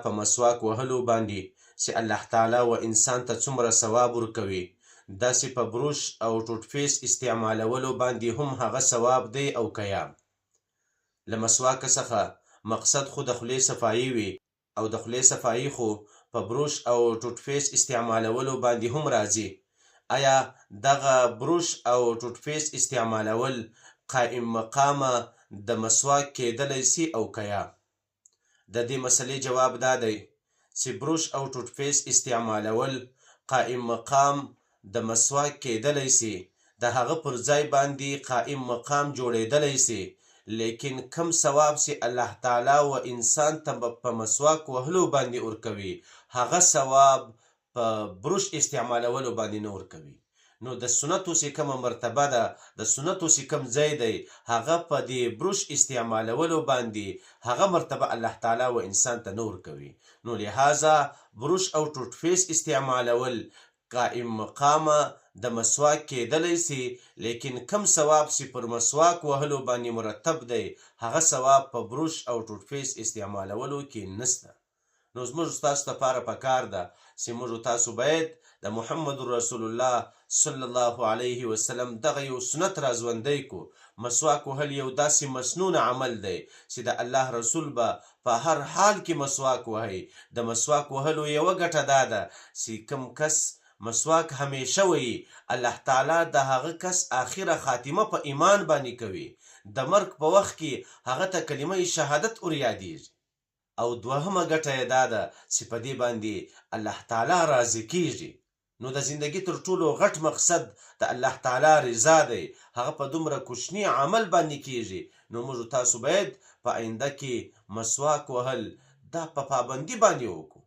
په مسواک وهلو باندې چې الله تعالی و انسان ته څومره ثواب ورکوي، داسې په بروش او ټوټفیس استعمالولو باندې هم هغه ثواب دی او که یا له مسواک څخه مقصد خو د خولې صفایي وي، او د خولې صفایي خو په بروش او ټوټفیس استعمالولو باندې هم راځي. آیا دغه بروش او ټوټفیس استعمالول قائم مقامه د مسواک کېدلی سي او که یا؟ د دې مسئلې جواب دا دی چې بروش او ټوټفیس استعمالول قائم مقام د مسواک کېدلی سي، د هغه پر ځای باندې قائم مقام جوړېدلی سي، لیکن کم ثواب چې الله تعالی و انسان ته په مسواک وهلو باندې ورکوي، هغه ثواب په بروش استعمالولو باندې نه ورکوي. نو د سنتو چې کومه مرتبه ده، د سنتو چې کوم ځای دی، هغه په دې بروش استعمالولو باندې هغه مرتبه الله تعالی و انسان ته نه ورکوي. نو لہذا بروش او ټوټفیس استعمالول قائم مقامه د مسواک کېدلی سي، لیکن کم ثواب چې پر مسواک وهلو باندې مرتب دی، هغه ثواب په بروش او ټوټفیس استعمالولو کې نسته. نو زموږ ستاسو لپاره پکار ده چې موږ تاسو باید د محمد رسول الله صلی الله علیه وسلم دغه یو سنت را ژوندی کو. مسواک وهل یو داسې مسنون عمل دی چې د الله رسول به په هر حال کې مسواک وهي. د مسواک وهلو یوه ګټه دا ده چې کم کس مسواک همیشه وهي، الله تعالی د هغه کس آخره خاتمه په ایمان باندې کوي. د مرګ په وخت کې هغه ته کلمه شهادت ور یادیږي. او دوهمه ګټه یې دا ده چې په دې باندې الله تعالی راضي کیږي. نو د زندگی تر ټولو غټ مقصد د الله تعالی رضا دی، هغه په دومره کوچني عمل باندې کیږي. نو موږ تاسو باید په آینده کې مسواک وهل دا په پابندي باندې وکړو.